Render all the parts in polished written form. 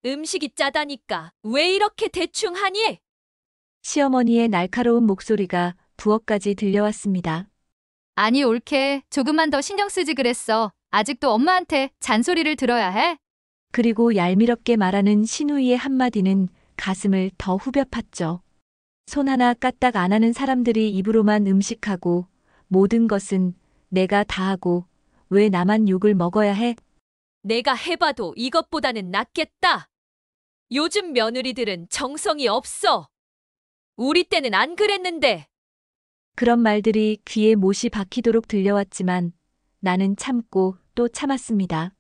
음식이 짜다니까 왜 이렇게 대충 하니? 시어머니의 날카로운 목소리가 부엌까지 들려왔습니다. 아니, 옳게. 조금만 더 신경 쓰지 그랬어. 아직도 엄마한테 잔소리를 들어야 해? 그리고 얄미럽게 말하는 시누이의 한마디는 가슴을 더 후벼 팠죠. 손 하나 까딱 안 하는 사람들이 입으로만 음식하고 모든 것은 내가 다 하고 왜 나만 욕을 먹어야 해? 내가 해봐도 이것보다는 낫겠다. 요즘 며느리들은 정성이 없어. 우리 때는 안 그랬는데. 그런 말들이 귀에 못이 박히도록 들려왔지만 나는 참고 또 참았습니다.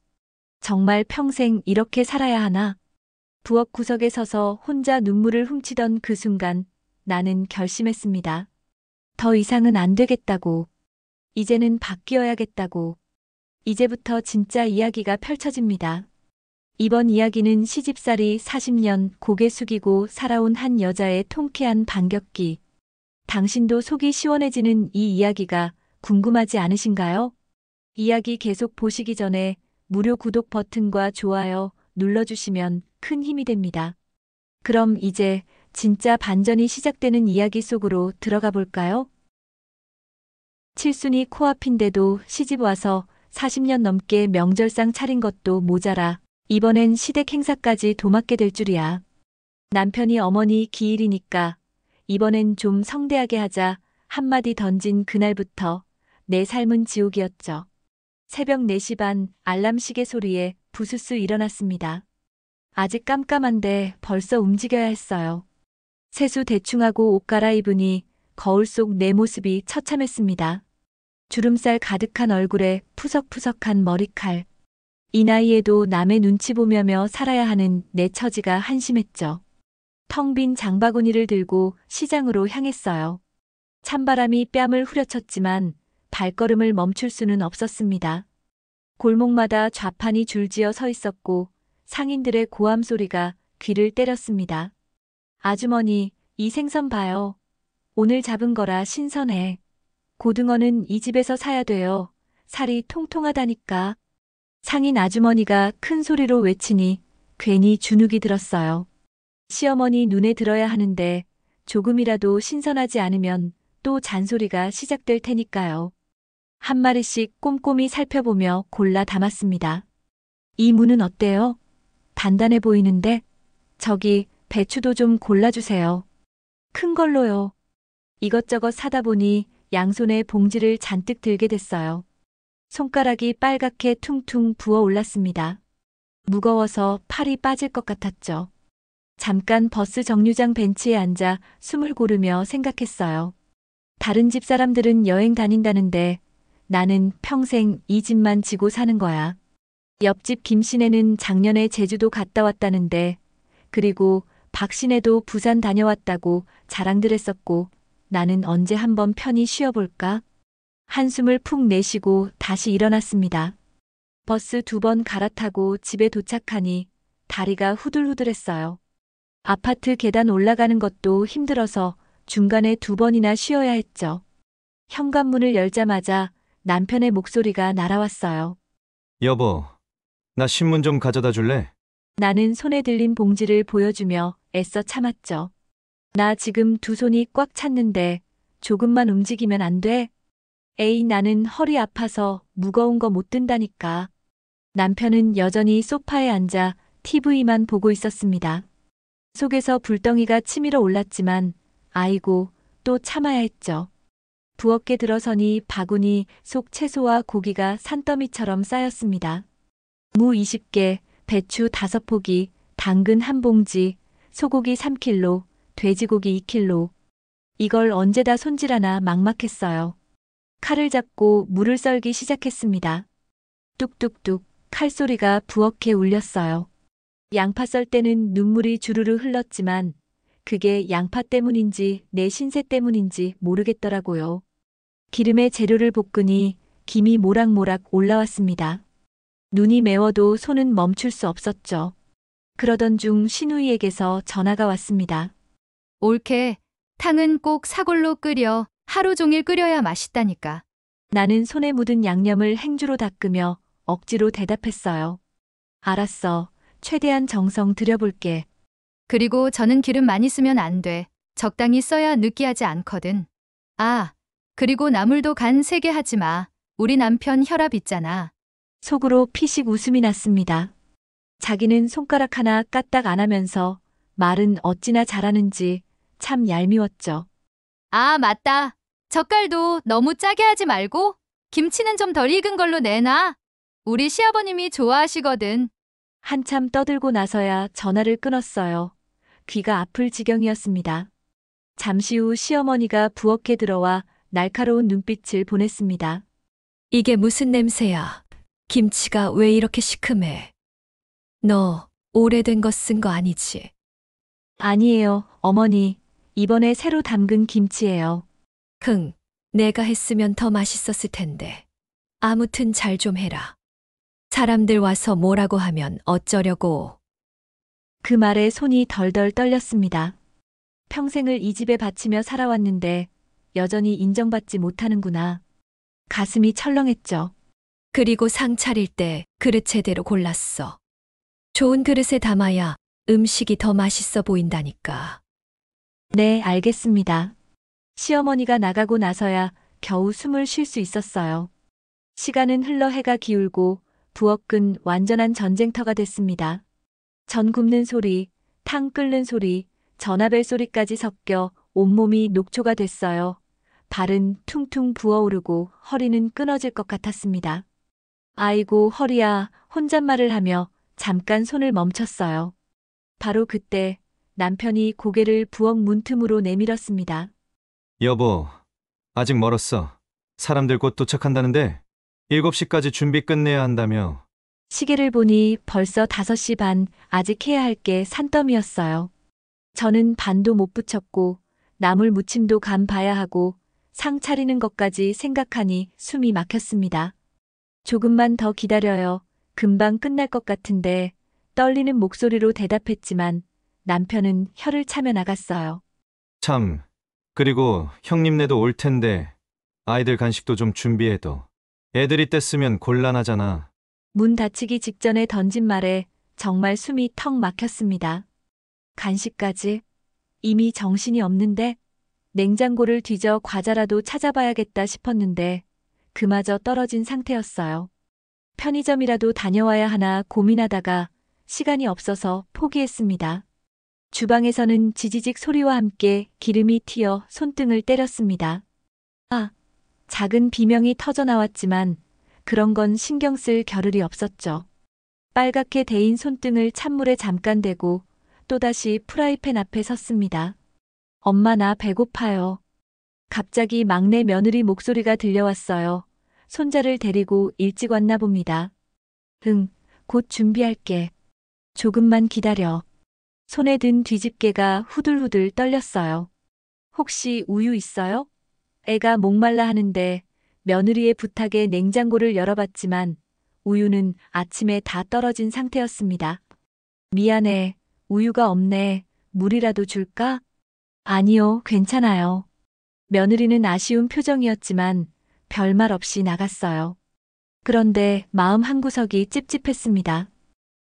정말 평생 이렇게 살아야 하나? 부엌 구석에 서서 혼자 눈물을 훔치던 그 순간 나는 결심했습니다. 더 이상은 안 되겠다고. 이제는 바뀌어야겠다고. 이제부터 진짜 이야기가 펼쳐집니다. 이번 이야기는 시집살이 40년 고개 숙이고 살아온 한 여자의 통쾌한 반격기. 당신도 속이 시원해지는 이 이야기가 궁금하지 않으신가요? 이야기 계속 보시기 전에 무료 구독 버튼과 좋아요 눌러주시면 큰 힘이 됩니다. 그럼 이제 진짜 반전이 시작되는 이야기 속으로 들어가 볼까요? 칠순이 코앞인데도 시집 와서 40년 넘게 명절상 차린 것도 모자라 이번엔 시댁 행사까지 도맡게 될 줄이야. 남편이 어머니 기일이니까 이번엔 좀 성대하게 하자 한마디 던진 그날부터 내 삶은 지옥이었죠. 새벽 4시 반 알람 시계 소리에 부스스 일어났습니다. 아직 깜깜한데 벌써 움직여야 했어요. 세수 대충하고 옷 갈아입으니 거울 속 내 모습이 처참했습니다. 주름살 가득한 얼굴에 푸석푸석한 머리칼. 이 나이에도 남의 눈치 보며며 살아야 하는 내 처지가 한심했죠. 텅 빈 장바구니를 들고 시장으로 향했어요. 찬바람이 뺨을 후려쳤지만 발걸음을 멈출 수는 없었습니다. 골목마다 좌판이 줄지어 서 있었고 상인들의 고함 소리가 귀를 때렸습니다. 아주머니, 이 생선 봐요. 오늘 잡은 거라 신선해. 고등어는 이 집에서 사야 돼요. 살이 통통하다니까. 상인 아주머니가 큰 소리로 외치니 괜히 주눅이 들었어요. 시어머니 눈에 들어야 하는데 조금이라도 신선하지 않으면 또 잔소리가 시작될 테니까요. 한 마리씩 꼼꼼히 살펴보며 골라 담았습니다. 이 무는 어때요? 단단해 보이는데? 저기 배추도 좀 골라주세요. 큰 걸로요. 이것저것 사다 보니 양손에 봉지를 잔뜩 들게 됐어요. 손가락이 빨갛게 퉁퉁 부어 올랐습니다. 무거워서 팔이 빠질 것 같았죠. 잠깐 버스 정류장 벤치에 앉아 숨을 고르며 생각했어요. 다른 집 사람들은 여행 다닌다는데 나는 평생 이 집만 지고 사는 거야. 옆집 김씨네는 작년에 제주도 갔다 왔다는데 그리고 박씨네도 부산 다녀왔다고 자랑들 했었고 나는 언제 한번 편히 쉬어볼까? 한숨을 푹 내쉬고 다시 일어났습니다. 버스 2번 갈아타고 집에 도착하니 다리가 후들후들했어요. 아파트 계단 올라가는 것도 힘들어서 중간에 2번이나 쉬어야 했죠. 현관문을 열자마자 남편의 목소리가 날아왔어요. 여보, 나 신문 좀 가져다 줄래? 나는 손에 들린 봉지를 보여주며 애써 참았죠. 나 지금 2손이 꽉 찼는데 조금만 움직이면 안 돼? 에이, 나는 허리 아파서 무거운 거 못 든다니까. 남편은 여전히 소파에 앉아 TV만 보고 있었습니다. 속에서 불덩이가 치밀어 올랐지만 아이고 또 참아야 했죠. 부엌에 들어서니 바구니 속 채소와 고기가 산더미처럼 쌓였습니다. 무 20개, 배추 5포기, 당근 1봉지, 소고기 3kg, 돼지고기 2kg. 이걸 언제 다 손질하나 막막했어요. 칼을 잡고 물을 썰기 시작했습니다. 뚝뚝뚝 칼소리가 부엌에 울렸어요. 양파 썰 때는 눈물이 주르르 흘렀지만 그게 양파 때문인지 내 신세 때문인지 모르겠더라고요. 기름에 재료를 볶으니 김이 모락모락 올라왔습니다. 눈이 매워도 손은 멈출 수 없었죠. 그러던 중 시누이에게서 전화가 왔습니다. 옳게. 탕은 꼭 사골로 끓여. 하루 종일 끓여야 맛있다니까. 나는 손에 묻은 양념을 행주로 닦으며 억지로 대답했어요. 알았어. 최대한 정성 들여볼게. 그리고 저는 기름 많이 쓰면 안 돼. 적당히 써야 느끼하지 않거든. 아, 그리고 나물도 간 세게 하지 마. 우리 남편 혈압 있잖아. 속으로 피식 웃음이 났습니다. 자기는 손가락 하나 까딱 안 하면서 말은 어찌나 잘하는지 참 얄미웠죠. 아, 맞다. 젓갈도 너무 짜게 하지 말고 김치는 좀 덜 익은 걸로 내놔. 우리 시아버님이 좋아하시거든. 한참 떠들고 나서야 전화를 끊었어요. 귀가 아플 지경이었습니다. 잠시 후 시어머니가 부엌에 들어와 날카로운 눈빛을 보냈습니다. 이게 무슨 냄새야? 김치가 왜 이렇게 시큼해? 너 오래된 거 쓴 거 아니지? 아니에요, 어머니. 이번에 새로 담근 김치예요. 내가 했으면 더 맛있었을 텐데. 아무튼 잘 좀 해라. 사람들 와서 뭐라고 하면 어쩌려고. 그 말에 손이 덜덜 떨렸습니다. 평생을 이 집에 바치며 살아왔는데 여전히 인정받지 못하는구나. 가슴이 철렁했죠. 그리고 상 차릴 때 그릇 제대로 골랐어. 좋은 그릇에 담아야 음식이 더 맛있어 보인다니까. 네, 알겠습니다. 시어머니가 나가고 나서야 겨우 숨을 쉴 수 있었어요. 시간은 흘러 해가 기울고 부엌은 완전한 전쟁터가 됐습니다. 전 굽는 소리, 탕 끓는 소리, 전화벨 소리까지 섞여 온몸이 녹초가 됐어요. 발은 퉁퉁 부어오르고 허리는 끊어질 것 같았습니다. 아이고 허리야 혼잣말을 하며 잠깐 손을 멈췄어요. 바로 그때 남편이 고개를 부엌 문틈으로 내밀었습니다. 여보, 아직 멀었어. 사람들 곧 도착한다는데 7시까지 준비 끝내야 한다며. 시계를 보니 벌써 5시 반, 아직 해야 할 게 산더미였어요. 저는 반도 못 붙였고 나물 무침도 간 봐야 하고 상 차리는 것까지 생각하니 숨이 막혔습니다. 조금만 더 기다려요. 금방 끝날 것 같은데 떨리는 목소리로 대답했지만 남편은 혀를 차며 나갔어요. 참, 그리고 형님네도 올 텐데 아이들 간식도 좀 준비해둬. 애들이 뗐으면 곤란하잖아. 문 닫히기 직전에 던진 말에 정말 숨이 턱 막혔습니다. 간식까지? 이미 정신이 없는데? 냉장고를 뒤져 과자라도 찾아봐야겠다 싶었는데 그마저 떨어진 상태였어요. 편의점이라도 다녀와야 하나 고민하다가 시간이 없어서 포기했습니다. 주방에서는 지지직 소리와 함께 기름이 튀어 손등을 때렸습니다. 아, 작은 비명이 터져 나왔지만 그런 건 신경 쓸 겨를이 없었죠. 빨갛게 데인 손등을 찬물에 잠깐 대고 또다시 프라이팬 앞에 섰습니다. 엄마 나 배고파요. 갑자기 막내 며느리 목소리가 들려왔어요. 손자를 데리고 일찍 왔나 봅니다. 응, 곧 준비할게. 조금만 기다려. 손에 든 뒤집개가 후들후들 떨렸어요. 혹시 우유 있어요? 애가 목말라 하는데 며느리의 부탁에 냉장고를 열어봤지만 우유는 아침에 다 떨어진 상태였습니다. 미안해, 우유가 없네. 물이라도 줄까? 아니요, 괜찮아요. 며느리는 아쉬운 표정이었지만 별말 없이 나갔어요. 그런데 마음 한구석이 찝찝했습니다.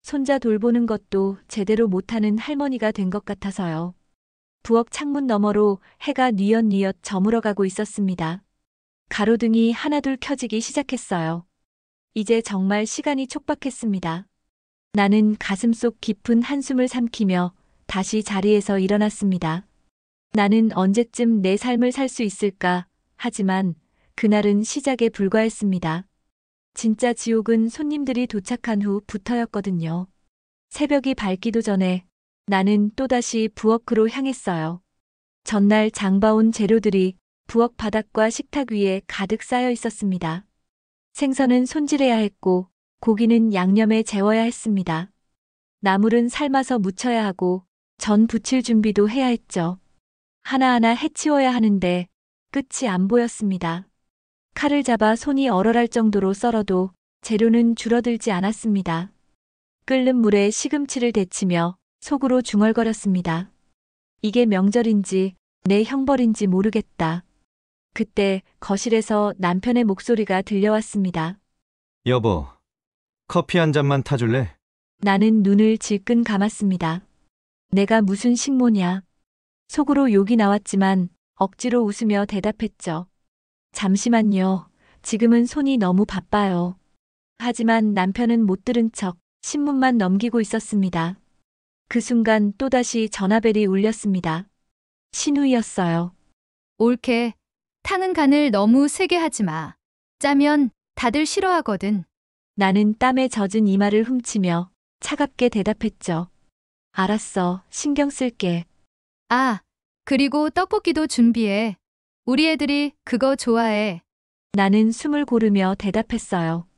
손자 돌보는 것도 제대로 못하는 할머니가 된 것 같아서요. 부엌 창문 너머로 해가 뉘엿뉘엿 저물어가고 있었습니다. 가로등이 하나둘 켜지기 시작했어요. 이제 정말 시간이 촉박했습니다. 나는 가슴속 깊은 한숨을 삼키며 다시 자리에서 일어났습니다. 나는 언제쯤 내 삶을 살 수 있을까? 하지만 그날은 시작에 불과했습니다. 진짜 지옥은 손님들이 도착한 후부터였거든요. 새벽이 밝기도 전에 나는 또다시 부엌으로 향했어요. 전날 장봐온 재료들이 부엌 바닥과 식탁 위에 가득 쌓여 있었습니다. 생선은 손질해야 했고 고기는 양념에 재워야 했습니다. 나물은 삶아서 무쳐야 하고 전 부칠 준비도 해야 했죠. 하나하나 해치워야 하는데 끝이 안 보였습니다. 칼을 잡아 손이 얼얼할 정도로 썰어도 재료는 줄어들지 않았습니다. 끓는 물에 시금치를 데치며 속으로 중얼거렸습니다. 이게 명절인지 내 형벌인지 모르겠다. 그때 거실에서 남편의 목소리가 들려왔습니다. 여보, 커피 한 잔만 타줄래? 나는 눈을 질끈 감았습니다. 내가 무슨 식모냐. 속으로 욕이 나왔지만 억지로 웃으며 대답했죠. 잠시만요. 지금은 손이 너무 바빠요. 하지만 남편은 못 들은 척 신문만 넘기고 있었습니다. 그 순간 또다시 전화벨이 울렸습니다. 신우이였어요. 옳게. 타는 간을 너무 세게 하지 마. 짜면 다들 싫어하거든. 나는 땀에 젖은 이마를 훔치며 차갑게 대답했죠. 알았어. 신경 쓸게. 아, 그리고 떡볶이도 준비해. 우리 애들이 그거 좋아해. 나는 숨을 고르며 대답했어요.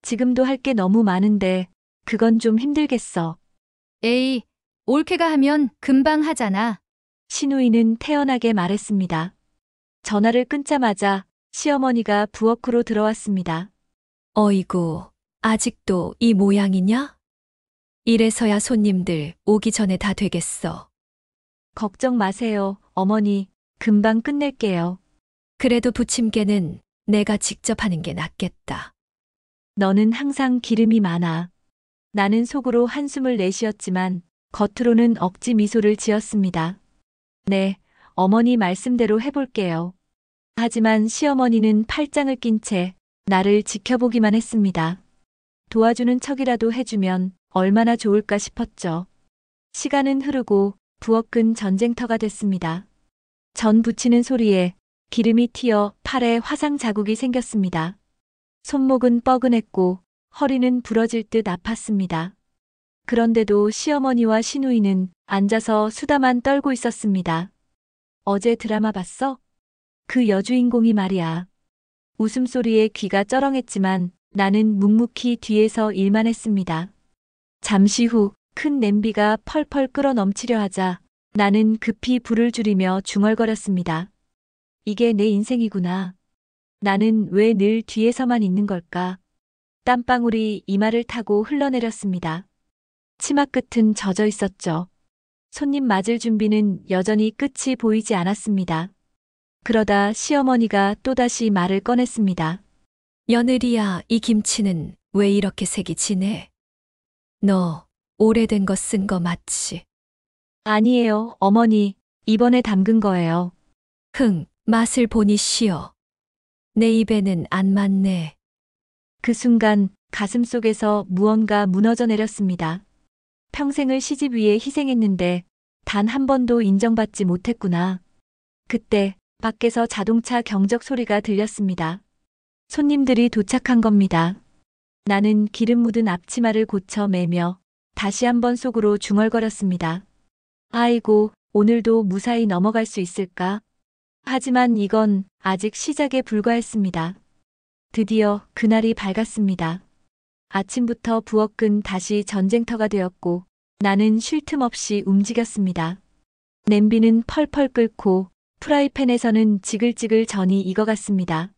지금도 할 게 너무 많은데 그건 좀 힘들겠어. 에이, 옳게가 하면 금방 하잖아. 신우이는 태연하게 말했습니다. 전화를 끊자마자 시어머니가 부엌으로 들어왔습니다. 어이구, 아직도 이 모양이냐? 이래서야 손님들 오기 전에 다 되겠어. 걱정 마세요, 어머니. 금방 끝낼게요. 그래도 부침개는 내가 직접 하는 게 낫겠다. 너는 항상 기름이 많아. 나는 속으로 한숨을 내쉬었지만 겉으로는 억지 미소를 지었습니다. 네, 어머니 말씀대로 해볼게요. 하지만 시어머니는 팔짱을 낀 채 나를 지켜보기만 했습니다. 도와주는 척이라도 해주면 얼마나 좋을까 싶었죠. 시간은 흐르고 부엌은 전쟁터가 됐습니다. 전 부치는 소리에 기름이 튀어 팔에 화상 자국이 생겼습니다. 손목은 뻐근했고 허리는 부러질 듯 아팠습니다. 그런데도 시어머니와 시누이는 앉아서 수다만 떨고 있었습니다. 어제 드라마 봤어? 그 여주인공이 말이야. 웃음소리에 귀가 쩌렁했지만 나는 묵묵히 뒤에서 일만 했습니다. 잠시 후 큰 냄비가 펄펄 끓어 넘치려 하자 나는 급히 불을 줄이며 중얼거렸습니다. 이게 내 인생이구나. 나는 왜 늘 뒤에서만 있는 걸까? 땀방울이 이마를 타고 흘러내렸습니다. 치마 끝은 젖어 있었죠. 손님 맞을 준비는 여전히 끝이 보이지 않았습니다. 그러다 시어머니가 또다시 말을 꺼냈습니다. 며느리야, 이 김치는 왜 이렇게 색이 진해? 너 오래된 거 쓴 거 맞지? 아니에요, 어머니. 이번에 담근 거예요. 흥, 맛을 보니 쉬어. 내 입에는 안 맞네. 그 순간 가슴 속에서 무언가 무너져 내렸습니다. 평생을 시집 위해 희생했는데 단 한 번도 인정받지 못했구나. 그때 밖에서 자동차 경적 소리가 들렸습니다. 손님들이 도착한 겁니다. 나는 기름 묻은 앞치마를 고쳐 매며 다시 한번 속으로 중얼거렸습니다. 아이고, 오늘도 무사히 넘어갈 수 있을까? 하지만 이건 아직 시작에 불과했습니다. 드디어 그날이 밝았습니다. 아침부터 부엌은 다시 전쟁터가 되었고 나는 쉴 틈 없이 움직였습니다. 냄비는 펄펄 끓고 프라이팬에서는 지글지글 전이 익어갔습니다.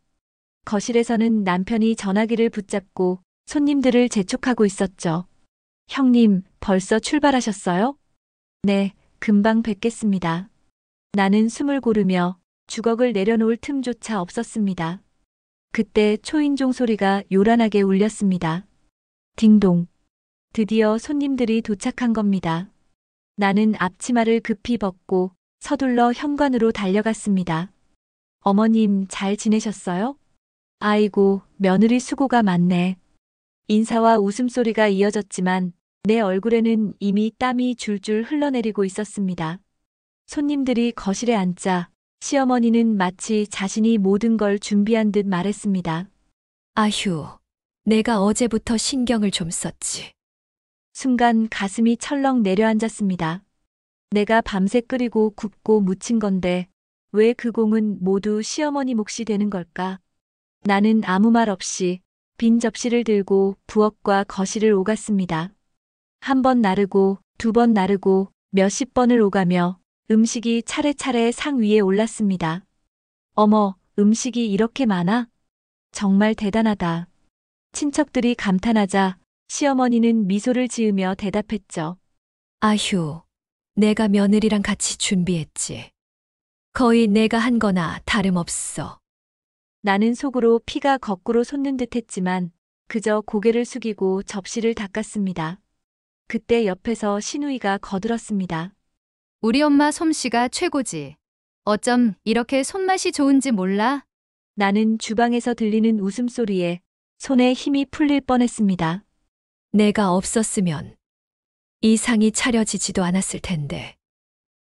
거실에서는 남편이 전화기를 붙잡고 손님들을 재촉하고 있었죠. 형님, 벌써 출발하셨어요? 네, 금방 뵙겠습니다. 나는 숨을 고르며 주걱을 내려놓을 틈조차 없었습니다. 그때 초인종 소리가 요란하게 울렸습니다. 딩동. 드디어 손님들이 도착한 겁니다. 나는 앞치마를 급히 벗고 서둘러 현관으로 달려갔습니다. 어머님 잘 지내셨어요? 아이고, 며느리 수고가 많네. 인사와 웃음소리가 이어졌지만 내 얼굴에는 이미 땀이 줄줄 흘러내리고 있었습니다. 손님들이 거실에 앉자 시어머니는 마치 자신이 모든 걸 준비한 듯 말했습니다. 아휴, 내가 어제부터 신경을 좀 썼지. 순간 가슴이 철렁 내려앉았습니다. 내가 밤새 끓이고 굽고 무친 건데 왜 그 공은 모두 시어머니 몫이 되는 걸까? 나는 아무 말 없이 빈 접시를 들고 부엌과 거실을 오갔습니다. 한 번 나르고 두 번 나르고 몇십 번을 오가며 음식이 차례차례 상 위에 올랐습니다. 어머, 음식이 이렇게 많아? 정말 대단하다. 친척들이 감탄하자 시어머니는 미소를 지으며 대답했죠. 아휴, 내가 며느리랑 같이 준비했지. 거의 내가 한 거나 다름없어. 나는 속으로 피가 거꾸로 솟는 듯 했지만 그저 고개를 숙이고 접시를 닦았습니다. 그때 옆에서 신우이가 거들었습니다. 우리 엄마 솜씨가 최고지. 어쩜 이렇게 손맛이 좋은지 몰라? 나는 주방에서 들리는 웃음소리에 손에 힘이 풀릴 뻔했습니다. 내가 없었으면 이 상이 차려지지도 않았을 텐데.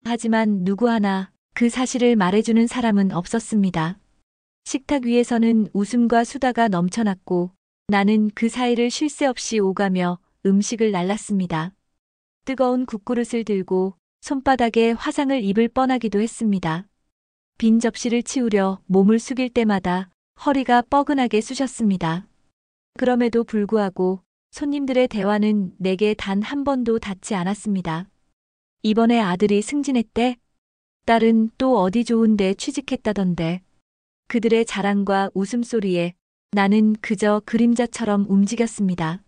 하지만 누구 하나 그 사실을 말해주는 사람은 없었습니다. 식탁 위에서는 웃음과 수다가 넘쳐났고 나는 그 사이를 쉴 새 없이 오가며 음식을 날랐습니다. 뜨거운 국그릇을 들고 손바닥에 화상을 입을 뻔하기도 했습니다. 빈 접시를 치우려 몸을 숙일 때마다 허리가 뻐근하게 쑤셨습니다. 그럼에도 불구하고 손님들의 대화는 내게 단 한 번도 닿지 않았습니다. 이번에 아들이 승진했대? 딸은 또 어디 좋은데 취직했다던데. 그들의 자랑과 웃음소리에 나는 그저 그림자처럼 움직였습니다.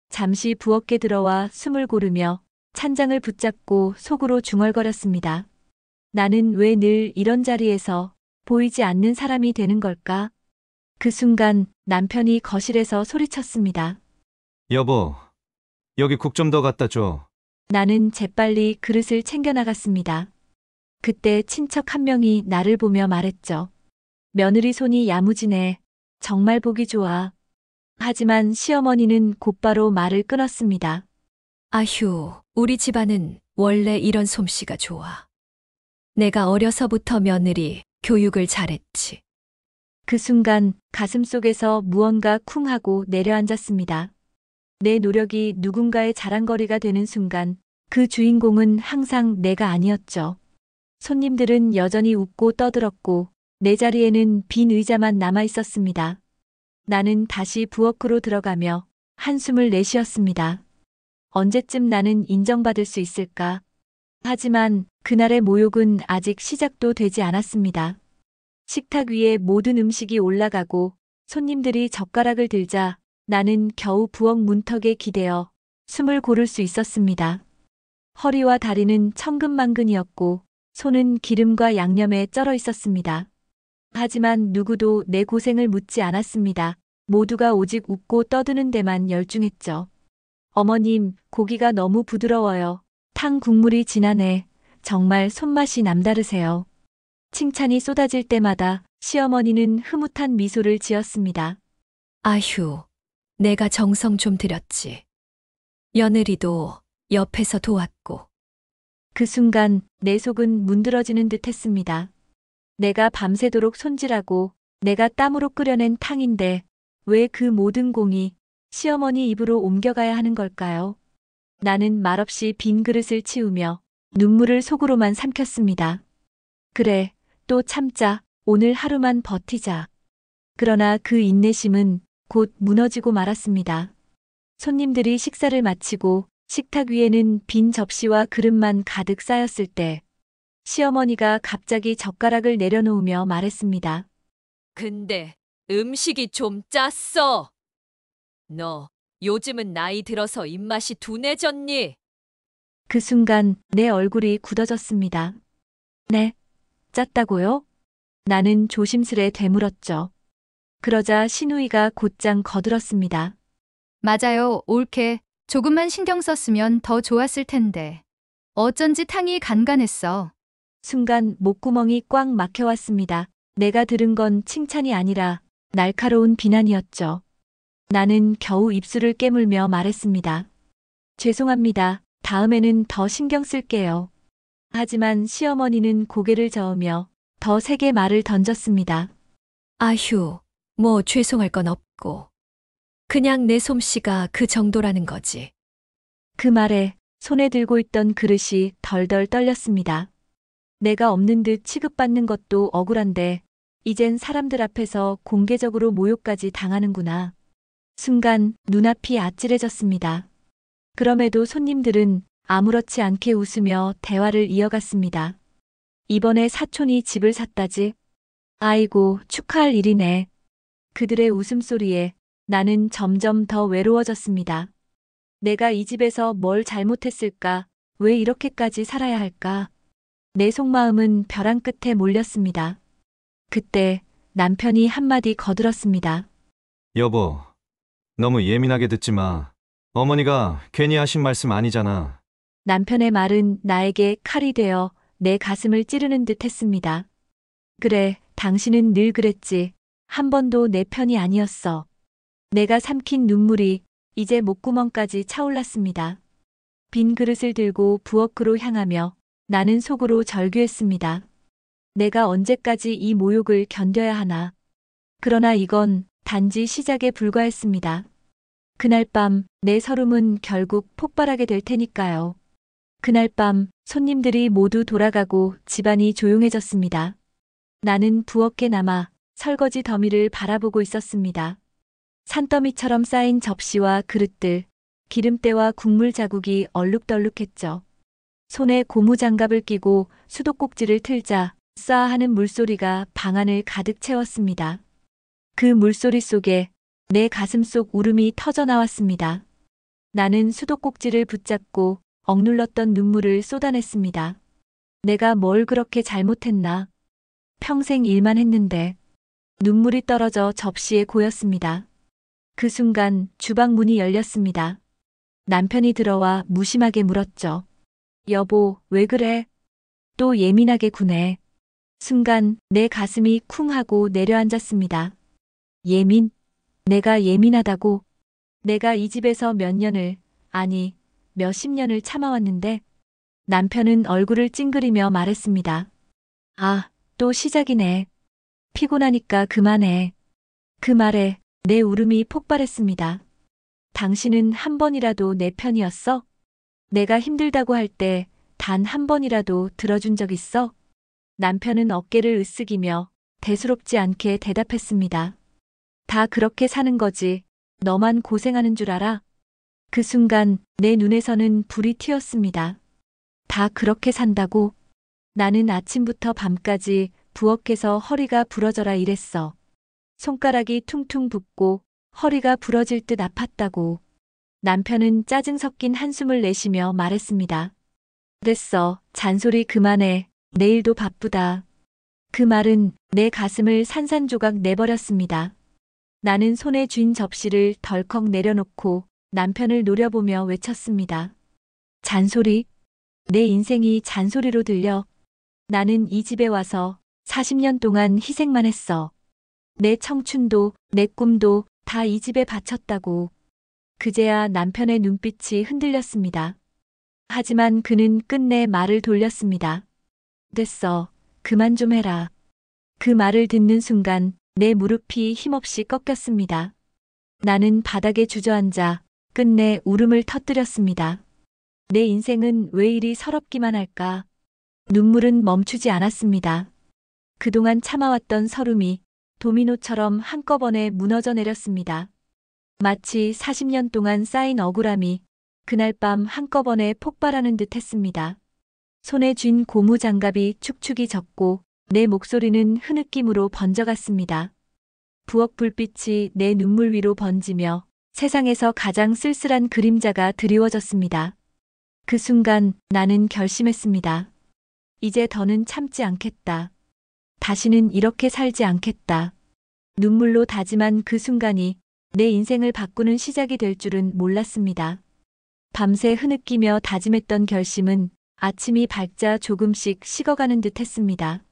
잠시 부엌에 들어와 숨을 고르며 찬장을 붙잡고 속으로 중얼거렸습니다. 나는 왜 늘 이런 자리에서 보이지 않는 사람이 되는 걸까? 그 순간 남편이 거실에서 소리쳤습니다. 여보, 여기 국 좀 더 갖다 줘. 나는 재빨리 그릇을 챙겨 나갔습니다. 그때 친척 한 명이 나를 보며 말했죠. 며느리 손이 야무지네. 정말 보기 좋아. 하지만 시어머니는 곧바로 말을 끊었습니다. 아휴, 우리 집안은 원래 이런 솜씨가 좋아. 내가 어려서부터 며느리 교육을 잘했지. 그 순간 가슴속에서 무언가 쿵 하고 내려앉았습니다. 내 노력이 누군가의 자랑거리가 되는 순간 그 주인공은 항상 내가 아니었죠. 손님들은 여전히 웃고 떠들었고 내 자리에는 빈 의자만 남아 있었습니다. 나는 다시 부엌으로 들어가며 한숨을 내쉬었습니다. 언제쯤 나는 인정받을 수 있을까? 하지만 그날의 모욕은 아직 시작도 되지 않았습니다. 식탁 위에 모든 음식이 올라가고 손님들이 젓가락을 들자 나는 겨우 부엌 문턱에 기대어 숨을 고를 수 있었습니다. 허리와 다리는 천근만근이었고 손은 기름과 양념에 쩔어 있었습니다. 하지만 누구도 내 고생을 묻지 않았습니다. 모두가 오직 웃고 떠드는 데만 열중했죠. 어머님, 고기가 너무 부드러워요. 탕 국물이 진하네. 정말 손맛이 남다르세요. 칭찬이 쏟아질 때마다 시어머니는 흐뭇한 미소를 지었습니다. 아휴, 내가 정성 좀 들였지. 며느리도 옆에서 도왔고. 그 순간 내 속은 문드러지는 듯 했습니다. 내가 밤새도록 손질하고 내가 땀으로 끓여낸 탕인데 왜 그 모든 공이 시어머니 입으로 옮겨가야 하는 걸까요? 나는 말없이 빈 그릇을 치우며 눈물을 속으로만 삼켰습니다. 그래, 또 참자. 오늘 하루만 버티자. 그러나 그 인내심은 곧 무너지고 말았습니다. 손님들이 식사를 마치고 식탁 위에는 빈 접시와 그릇만 가득 쌓였을 때 시어머니가 갑자기 젓가락을 내려놓으며 말했습니다. 근데 음식이 좀 짰어. 너 요즘은 나이 들어서 입맛이 둔해졌니? 그 순간 내 얼굴이 굳어졌습니다. 네, 짰다고요? 나는 조심스레 되물었죠. 그러자 신우이가 곧장 거들었습니다. 맞아요, 옳게. 조금만 신경 썼으면 더 좋았을 텐데. 어쩐지 탕이 간간했어. 순간 목구멍이 꽉 막혀왔습니다. 내가 들은 건 칭찬이 아니라 날카로운 비난이었죠. 나는 겨우 입술을 깨물며 말했습니다. 죄송합니다. 다음에는 더 신경 쓸게요. 하지만 시어머니는 고개를 저으며 더 세게 말을 던졌습니다. 아휴, 뭐 죄송할 건 없고. 그냥 내 솜씨가 그 정도라는 거지. 그 말에 손에 들고 있던 그릇이 덜덜 떨렸습니다. 내가 없는 듯 취급받는 것도 억울한데 이젠 사람들 앞에서 공개적으로 모욕까지 당하는구나. 순간 눈앞이 아찔해졌습니다. 그럼에도 손님들은 아무렇지 않게 웃으며 대화를 이어갔습니다. 이번에 사촌이 집을 샀다지? 아이고, 축하할 일이네. 그들의 웃음소리에 나는 점점 더 외로워졌습니다. 내가 이 집에서 뭘 잘못했을까? 왜 이렇게까지 살아야 할까? 내 속마음은 벼랑 끝에 몰렸습니다. 그때 남편이 한마디 거들었습니다. 여보, 너무 예민하게 듣지 마. 어머니가 괜히 하신 말씀 아니잖아. 남편의 말은 나에게 칼이 되어 내 가슴을 찌르는 듯 했습니다. 그래, 당신은 늘 그랬지. 한 번도 내 편이 아니었어. 내가 삼킨 눈물이 이제 목구멍까지 차올랐습니다. 빈 그릇을 들고 부엌으로 향하며 나는 속으로 절규했습니다. 내가 언제까지 이 모욕을 견뎌야 하나. 그러나 이건 단지 시작에 불과했습니다. 그날 밤 내 서름은 결국 폭발하게 될 테니까요. 그날 밤 손님들이 모두 돌아가고 집안이 조용해졌습니다. 나는 부엌에 남아 설거지 더미를 바라보고 있었습니다. 산더미처럼 쌓인 접시와 그릇들, 기름때와 국물 자국이 얼룩덜룩했죠. 손에 고무장갑을 끼고 수도꼭지를 틀자 쏴 하는 물소리가 방안을 가득 채웠습니다. 그 물소리 속에 내 가슴 속 울음이 터져 나왔습니다. 나는 수도꼭지를 붙잡고 억눌렀던 눈물을 쏟아냈습니다. 내가 뭘 그렇게 잘못했나? 평생 일만 했는데. 눈물이 떨어져 접시에 고였습니다. 그 순간 주방 문이 열렸습니다. 남편이 들어와 무심하게 물었죠. 여보, 왜 그래? 또 예민하게 구네. 순간 내 가슴이 쿵 하고 내려앉았습니다. 예민? 내가 예민하다고? 내가 이 집에서 몇 년을, 아니, 몇십 년을 참아왔는데 남편은 얼굴을 찡그리며 말했습니다. 아, 또 시작이네. 피곤하니까 그만해. 그 말에 내 울음이 폭발했습니다. 당신은 한 번이라도 내 편이었어? 내가 힘들다고 할 때 단 한 번이라도 들어준 적 있어? 남편은 어깨를 으쓱이며 대수롭지 않게 대답했습니다. 다 그렇게 사는 거지. 너만 고생하는 줄 알아? 그 순간 내 눈에서는 불이 튀었습니다. 다 그렇게 산다고? 나는 아침부터 밤까지 부엌에서 허리가 부러져라 일했어. 손가락이 퉁퉁 붓고 허리가 부러질 듯 아팠다고. 남편은 짜증 섞인 한숨을 내쉬며 말했습니다. 됐어. 잔소리 그만해. 내일도 바쁘다. 그 말은 내 가슴을 산산조각 내버렸습니다. 나는 손에 쥔 접시를 덜컥 내려놓고 남편을 노려보며 외쳤습니다. 잔소리? 내 인생이 잔소리로 들려. 나는 이 집에 와서 40년 동안 희생만 했어. 내 청춘도 내 꿈도 다 이 집에 바쳤다고. 그제야 남편의 눈빛이 흔들렸습니다. 하지만 그는 끝내 말을 돌렸습니다. 됐어. 그만 좀 해라. 그 말을 듣는 순간 내 무릎이 힘없이 꺾였습니다. 나는 바닥에 주저앉아 끝내 울음을 터뜨렸습니다. 내 인생은 왜 이리 서럽기만 할까? 눈물은 멈추지 않았습니다. 그동안 참아왔던 서름이 도미노처럼 한꺼번에 무너져 내렸습니다. 마치 40년 동안 쌓인 억울함이 그날 밤 한꺼번에 폭발하는 듯 했습니다. 손에 쥔 고무 장갑이 축축이 젖고 내 목소리는 흐느낌으로 번져갔습니다. 부엌 불빛이 내 눈물 위로 번지며 세상에서 가장 쓸쓸한 그림자가 드리워졌습니다. 그 순간 나는 결심했습니다. 이제 더는 참지 않겠다. 다시는 이렇게 살지 않겠다. 눈물로 다짐한 그 순간이 내 인생을 바꾸는 시작이 될 줄은 몰랐습니다. 밤새 흐느끼며 다짐했던 결심은 아침이 밝자 조금씩 식어가는 듯 했습니다.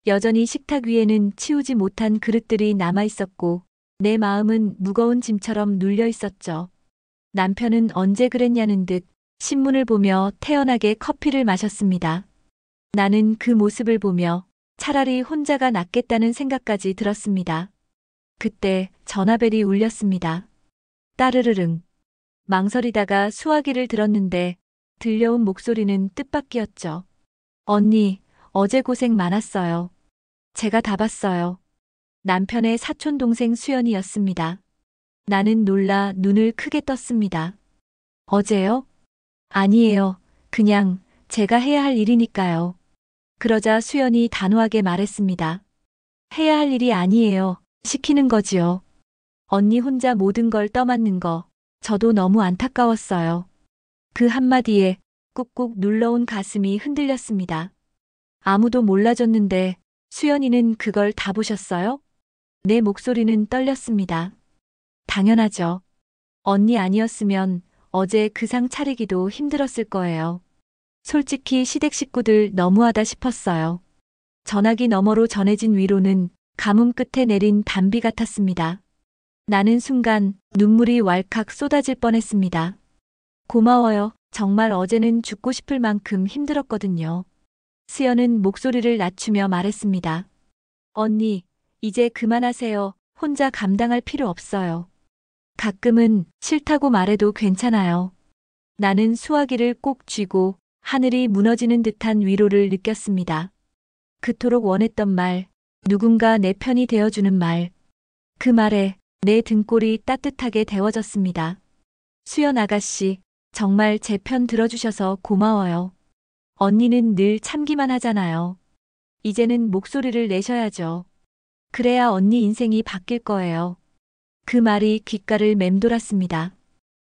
여전히 식탁 위에는 치우지 못한 그릇들이 남아 있었고 내 마음은 무거운 짐처럼 눌려 있었죠. 남편은 언제 그랬냐는 듯 신문을 보며 태연하게 커피를 마셨습니다. 나는 그 모습을 보며 차라리 혼자가 낫겠다는 생각까지 들었습니다. 그때 전화벨이 울렸습니다. 따르르릉. 망설이다가 수화기를 들었는데 들려온 목소리는 뜻밖이었죠. 언니, 어제 고생 많았어요. 제가 다 봤어요. 남편의 사촌 동생 수연이었습니다. 나는 놀라 눈을 크게 떴습니다. 어제요? 아니에요. 그냥 제가 해야 할 일이니까요. 그러자 수연이 단호하게 말했습니다. 해야 할 일이 아니에요. 시키는 거지요. 언니 혼자 모든 걸 떠맡는 거 저도 너무 안타까웠어요. 그 한마디에 꾹꾹 눌러온 가슴이 흔들렸습니다. 아무도 몰라줬는데 수연이는 그걸 다 보셨어요? 내 목소리는 떨렸습니다. 당연하죠. 언니 아니었으면 어제 그 상 차리기도 힘들었을 거예요. 솔직히 시댁 식구들 너무하다 싶었어요. 전화기 너머로 전해진 위로는 가뭄 끝에 내린 단비 같았습니다. 나는 순간 눈물이 왈칵 쏟아질 뻔했습니다. 고마워요. 정말 어제는 죽고 싶을 만큼 힘들었거든요. 수연은 목소리를 낮추며 말했습니다. 언니, 이제 그만하세요. 혼자 감당할 필요 없어요. 가끔은 싫다고 말해도 괜찮아요. 나는 수화기를 꼭 쥐고 하늘이 무너지는 듯한 위로를 느꼈습니다. 그토록 원했던 말, 누군가 내 편이 되어주는 말. 그 말에 내 등골이 따뜻하게 데워졌습니다. 수연 아가씨, 정말 제 편 들어주셔서 고마워요. 언니는 늘 참기만 하잖아요. 이제는 목소리를 내셔야죠. 그래야 언니 인생이 바뀔 거예요. 그 말이 귓가를 맴돌았습니다.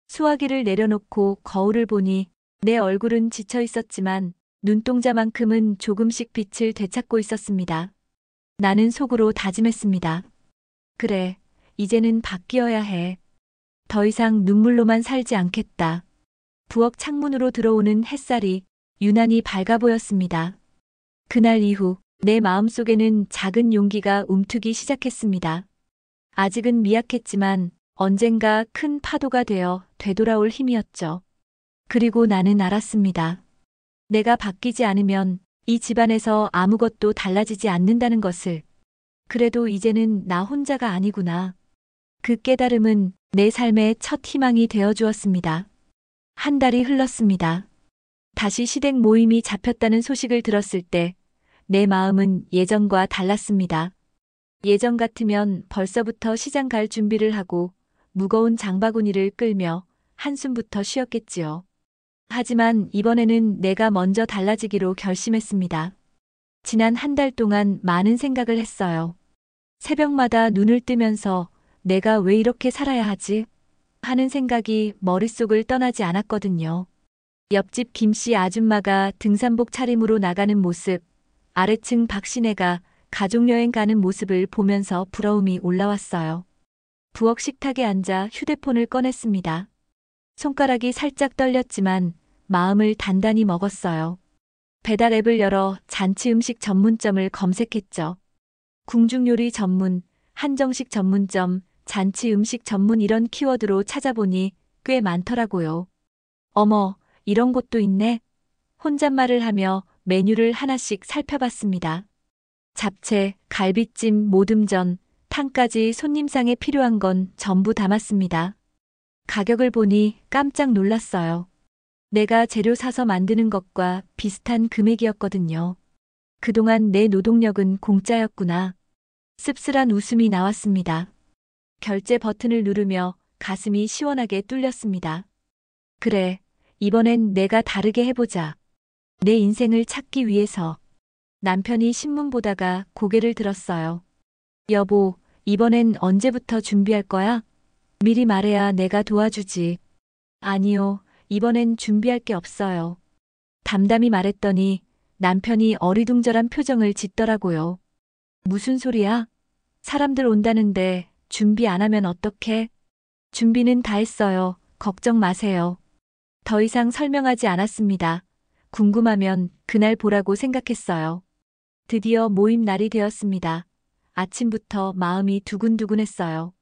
수화기를 내려놓고 거울을 보니 내 얼굴은 지쳐 있었지만 눈동자만큼은 조금씩 빛을 되찾고 있었습니다. 나는 속으로 다짐했습니다. 그래, 이제는 바뀌어야 해. 더 이상 눈물로만 살지 않겠다. 부엌 창문으로 들어오는 햇살이 유난히 밝아 보였습니다. 그날 이후 내 마음속에는 작은 용기가 움트기 시작했습니다. 아직은 미약했지만 언젠가 큰 파도가 되어 되돌아올 힘이었죠. 그리고 나는 알았습니다. 내가 바뀌지 않으면 이 집안에서 아무것도 달라지지 않는다는 것을. 그래도 이제는 나 혼자가 아니구나. 그 깨달음은 내 삶의 첫 희망이 되어 주었습니다. 한 달이 흘렀습니다. 다시 시댁 모임이 잡혔다는 소식을 들었을 때 내 마음은 예전과 달랐습니다. 예전 같으면 벌써부터 시장 갈 준비를 하고 무거운 장바구니를 끌며 한숨부터 쉬었겠지요. 하지만 이번에는 내가 먼저 달라지기로 결심했습니다. 지난 한 달 동안 많은 생각을 했어요. 새벽마다 눈을 뜨면서 내가 왜 이렇게 살아야 하지? 하는 생각이 머릿속을 떠나지 않았거든요. 옆집 김씨 아줌마가 등산복 차림으로 나가는 모습, 아래층 박신혜가 가족여행 가는 모습을 보면서 부러움이 올라왔어요. 부엌 식탁에 앉아 휴대폰을 꺼냈습니다. 손가락이 살짝 떨렸지만 마음을 단단히 먹었어요. 배달 앱을 열어 잔치 음식 전문점을 검색했죠. 궁중요리 전문, 한정식 전문점, 잔치 음식 전문 이런 키워드로 찾아보니 꽤 많더라고요. 어머, 이런 곳도 있네. 혼잣말을 하며 메뉴를 하나씩 살펴봤습니다. 잡채, 갈비찜, 모듬전, 탕까지 손님상에 필요한 건 전부 담았습니다. 가격을 보니 깜짝 놀랐어요. 내가 재료 사서 만드는 것과 비슷한 금액이었거든요. 그동안 내 노동력은 공짜였구나. 씁쓸한 웃음이 나왔습니다. 결제 버튼을 누르며 가슴이 시원하게 뚫렸습니다. 그래, 이번엔 내가 다르게 해보자. 내 인생을 찾기 위해서. 남편이 신문 보다가 고개를 들었어요. 여보, 이번엔 언제부터 준비할 거야? 미리 말해야 내가 도와주지. 아니요, 이번엔 준비할 게 없어요. 담담히 말했더니 남편이 어리둥절한 표정을 짓더라고요. 무슨 소리야? 사람들 온다는데 준비 안 하면 어떡해? 준비는 다 했어요. 걱정 마세요. 더 이상 설명하지 않았습니다. 궁금하면 그날 보라고 생각했어요. 드디어 모임 날이 되었습니다. 아침부터 마음이 두근두근했어요.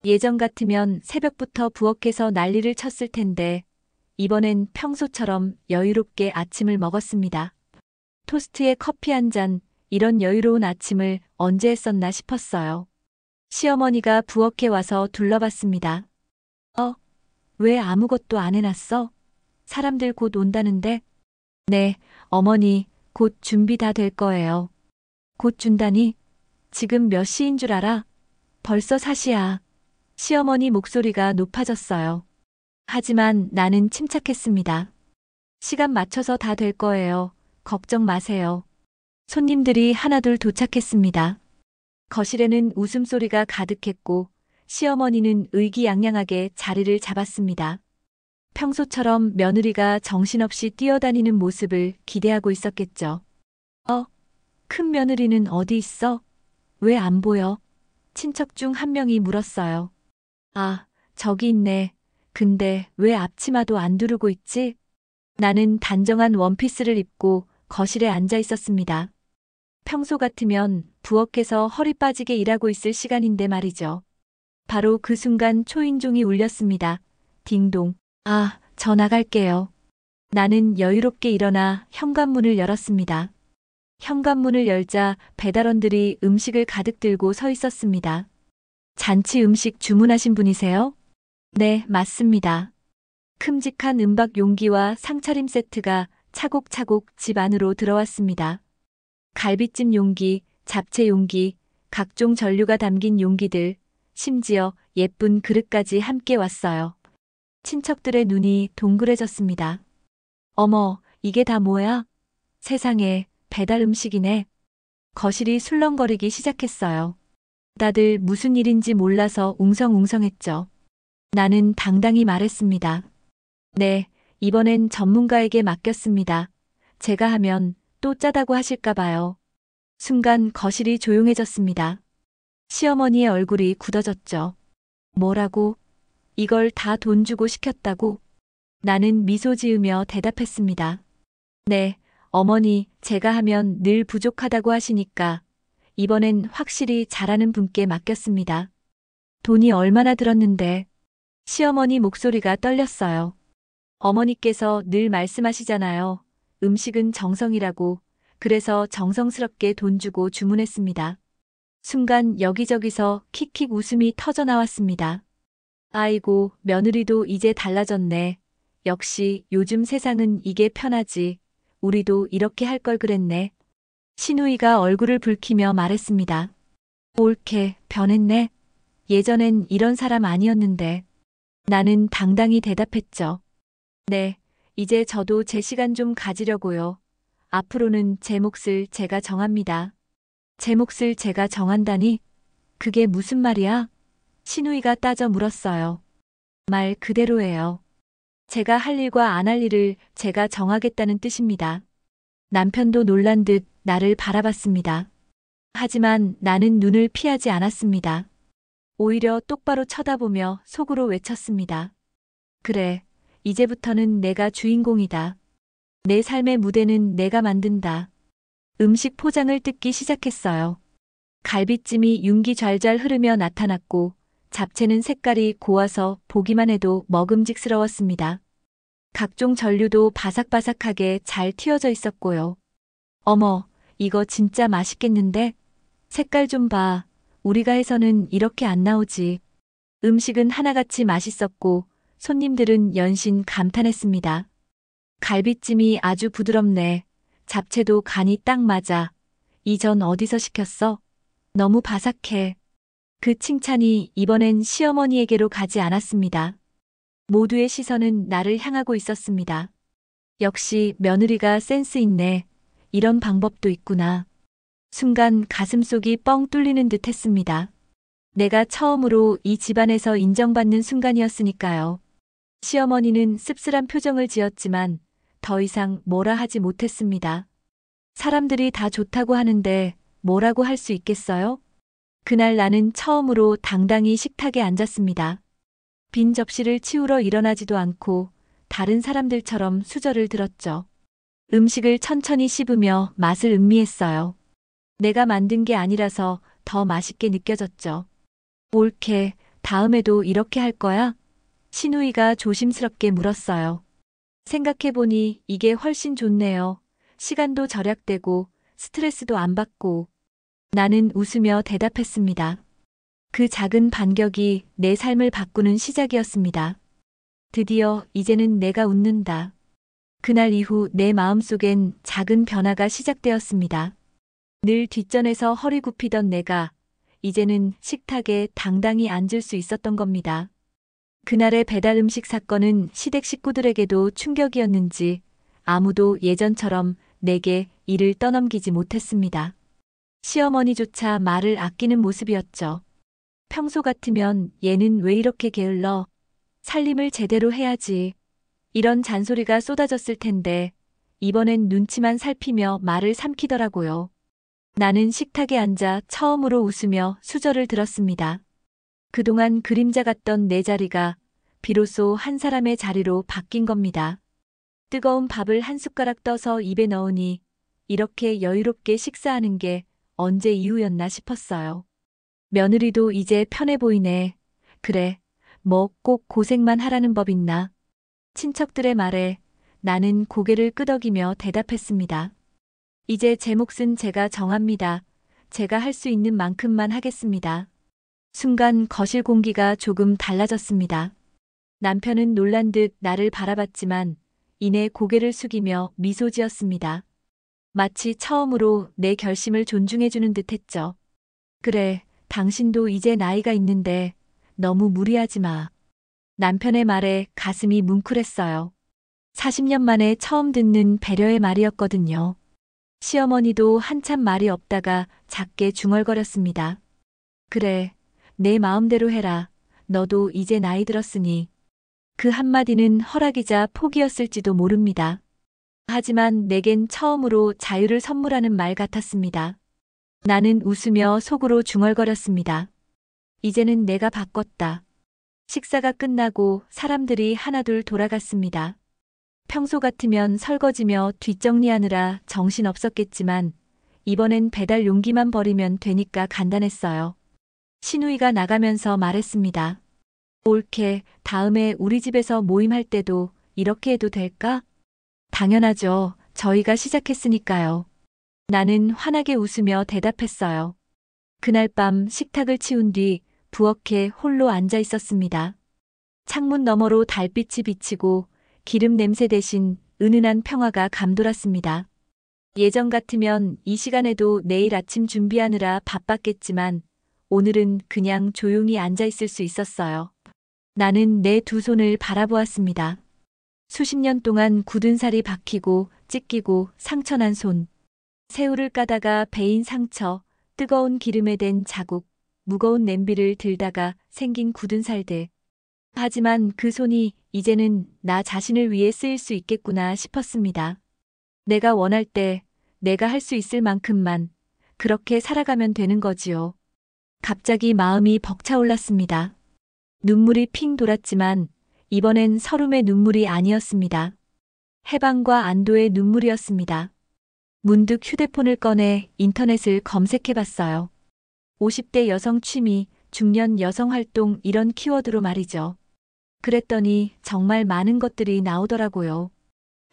예전 같으면 새벽부터 부엌에서 난리를 쳤을 텐데 이번엔 평소처럼 여유롭게 아침을 먹었습니다. 토스트에 커피 한 잔, 이런 여유로운 아침을 언제 했었나 싶었어요. 시어머니가 부엌에 와서 둘러봤습니다. 왜 아무것도 안 해놨어? 사람들 곧 온다는데? 네, 어머니, 곧 준비 다 될 거예요. 곧 준다니? 지금 몇 시인 줄 알아? 벌써 4시야. 시어머니 목소리가 높아졌어요. 하지만 나는 침착했습니다. 시간 맞춰서 다 될 거예요. 걱정 마세요. 손님들이 하나둘 도착했습니다. 거실에는 웃음소리가 가득했고 시어머니는 의기양양하게 자리를 잡았습니다. 평소처럼 며느리가 정신없이 뛰어다니는 모습을 기대하고 있었겠죠. 큰 며느리는 어디 있어? 왜 안 보여? 친척 중 한 명이 물었어요. 아, 저기 있네. 근데 왜 앞치마도 안 두르고 있지? 나는 단정한 원피스를 입고 거실에 앉아 있었습니다. 평소 같으면 부엌에서 허리 빠지게 일하고 있을 시간인데 말이죠. 바로 그 순간 초인종이 울렸습니다. 딩동. 아, 저 나갈게요. 나는 여유롭게 일어나 현관문을 열었습니다. 현관문을 열자 배달원들이 음식을 가득 들고 서 있었습니다. 잔치 음식 주문하신 분이세요? 네, 맞습니다. 큼직한 은박 용기와 상차림 세트가 차곡차곡 집 안으로 들어왔습니다. 갈비찜 용기, 잡채 용기, 각종 전류가 담긴 용기들, 심지어 예쁜 그릇까지 함께 왔어요. 친척들의 눈이 동그래졌습니다. 어머, 이게 다 뭐야? 세상에, 배달 음식이네. 거실이 술렁거리기 시작했어요. 다들 무슨 일인지 몰라서 웅성웅성했죠. 나는 당당히 말했습니다. 네, 이번엔 전문가에게 맡겼습니다. 제가 하면 또 짜다고 하실까 봐요. 순간 거실이 조용해졌습니다. 시어머니의 얼굴이 굳어졌죠. 뭐라고? 이걸 다 돈 주고 시켰다고? 나는 미소 지으며 대답했습니다. 네, 어머니, 제가 하면 늘 부족하다고 하시니까 이번엔 확실히 잘하는 분께 맡겼습니다. 돈이 얼마나 들었는데? 시어머니 목소리가 떨렸어요. 어머니께서 늘 말씀하시잖아요. 음식은 정성이라고. 그래서 정성스럽게 돈 주고 주문했습니다. 순간 여기저기서 킥킥 웃음이 터져 나왔습니다. 아이고, 며느리도 이제 달라졌네. 역시 요즘 세상은 이게 편하지. 우리도 이렇게 할 걸 그랬네. 신우이가 얼굴을 붉히며 말했습니다. 옳게 변했네. 예전엔 이런 사람 아니었는데. 나는 당당히 대답했죠. 네, 이제 저도 제 시간 좀 가지려고요. 앞으로는 제 몫을 제가 정합니다. 제 몫을 제가 정한다니? 그게 무슨 말이야? 신우이가 따져 물었어요. 말 그대로예요. 제가 할 일과 안 할 일을 제가 정하겠다는 뜻입니다. 남편도 놀란 듯 나를 바라봤습니다. 하지만 나는 눈을 피하지 않았습니다. 오히려 똑바로 쳐다보며 속으로 외쳤습니다. 그래, 이제부터는 내가 주인공이다. 내 삶의 무대는 내가 만든다. 음식 포장을 뜯기 시작했어요. 갈비찜이 윤기 잘잘 흐르며 나타났고 잡채는 색깔이 고와서 보기만 해도 먹음직스러웠습니다. 각종 전류도 바삭바삭하게 잘 튀어져 있었고요. 어머, 이거 진짜 맛있겠는데? 색깔 좀 봐. 우리가 해서는 이렇게 안 나오지. 음식은 하나같이 맛있었고 손님들은 연신 감탄했습니다. 갈비찜이 아주 부드럽네. 잡채도 간이 딱 맞아. 이전 어디서 시켰어? 너무 바삭해. 그 칭찬이 이번엔 시어머니에게로 가지 않았습니다. 모두의 시선은 나를 향하고 있었습니다. 역시 며느리가 센스 있네. 이런 방법도 있구나. 순간 가슴속이 뻥 뚫리는 듯 했습니다. 내가 처음으로 이 집안에서 인정받는 순간이었으니까요. 시어머니는 씁쓸한 표정을 지었지만 더 이상 뭐라 하지 못했습니다. 사람들이 다 좋다고 하는데 뭐라고 할 수 있겠어요? 그날 나는 처음으로 당당히 식탁에 앉았습니다. 빈 접시를 치우러 일어나지도 않고 다른 사람들처럼 수저를 들었죠. 음식을 천천히 씹으며 맛을 음미했어요. 내가 만든 게 아니라서 더 맛있게 느껴졌죠. 옳게, 다음에도 이렇게 할 거야? 신우이가 조심스럽게 물었어요. 생각해보니 이게 훨씬 좋네요. 시간도 절약되고 스트레스도 안 받고. 나는 웃으며 대답했습니다. 그 작은 반격이 내 삶을 바꾸는 시작이었습니다. 드디어 이제는 내가 웃는다. 그날 이후 내 마음속엔 작은 변화가 시작되었습니다. 늘 뒷전에서 허리 굽히던 내가 이제는 식탁에 당당히 앉을 수 있었던 겁니다. 그날의 배달 음식 사건은 시댁 식구들에게도 충격이었는지 아무도 예전처럼 내게 일을 떠넘기지 못했습니다. 시어머니조차 말을 아끼는 모습이었죠. 평소 같으면 얘는 왜 이렇게 게을러? 살림을 제대로 해야지. 이런 잔소리가 쏟아졌을 텐데 이번엔 눈치만 살피며 말을 삼키더라고요. 나는 식탁에 앉아 처음으로 웃으며 수저를 들었습니다. 그동안 그림자 같던 내 자리가 비로소 한 사람의 자리로 바뀐 겁니다. 뜨거운 밥을 한 숟가락 떠서 입에 넣으니 이렇게 여유롭게 식사하는 게 언제 이후였나 싶었어요. 며느리도 이제 편해 보이네. 그래, 뭐 꼭 고생만 하라는 법 있나? 친척들의 말에 나는 고개를 끄덕이며 대답했습니다. 이제 제 몫은 제가 정합니다. 제가 할 수 있는 만큼만 하겠습니다. 순간 거실 공기가 조금 달라졌습니다. 남편은 놀란 듯 나를 바라봤지만 이내 고개를 숙이며 미소 지었습니다. 마치 처음으로 내 결심을 존중해주는 듯 했죠. 그래, 당신도 이제 나이가 있는데 너무 무리하지 마. 남편의 말에 가슴이 뭉클했어요. 40년 만에 처음 듣는 배려의 말이었거든요. 시어머니도 한참 말이 없다가 작게 중얼거렸습니다. 그래, 내 마음대로 해라. 너도 이제 나이 들었으니. 그 한마디는 허락이자 포기였을지도 모릅니다. 하지만 내겐 처음으로 자유를 선물하는 말 같았습니다. 나는 웃으며 속으로 중얼거렸습니다. 이제는 내가 바꿨다. 식사가 끝나고 사람들이 하나둘 돌아갔습니다. 평소 같으면 설거지며 뒷정리하느라 정신없었겠지만 이번엔 배달 용기만 버리면 되니까 간단했어요. 시누이가 나가면서 말했습니다. 올케, 다음에 우리 집에서 모임할 때도 이렇게 해도 될까? 당연하죠. 저희가 시작했으니까요. 나는 환하게 웃으며 대답했어요. 그날 밤 식탁을 치운 뒤 부엌에 홀로 앉아 있었습니다. 창문 너머로 달빛이 비치고 기름 냄새 대신 은은한 평화가 감돌았습니다. 예전 같으면 이 시간에도 내일 아침 준비하느라 바빴겠지만 오늘은 그냥 조용히 앉아 있을 수 있었어요. 나는 내 두 손을 바라보았습니다. 수십 년 동안 굳은 살이 박히고 찢기고 상처난 손. 새우를 까다가 베인 상처, 뜨거운 기름에 댄 자국, 무거운 냄비를 들다가 생긴 굳은 살들. 하지만 그 손이 이제는 나 자신을 위해 쓰일 수 있겠구나 싶었습니다. 내가 원할 때 내가 할 수 있을 만큼만 그렇게 살아가면 되는 거지요. 갑자기 마음이 벅차올랐습니다. 눈물이 핑 돌았지만 이번엔 서름의 눈물이 아니었습니다. 해방과 안도의 눈물이었습니다. 문득 휴대폰을 꺼내 인터넷을 검색해봤어요. 50대 여성 취미, 중년 여성 활동 이런 키워드로 말이죠. 그랬더니 정말 많은 것들이 나오더라고요.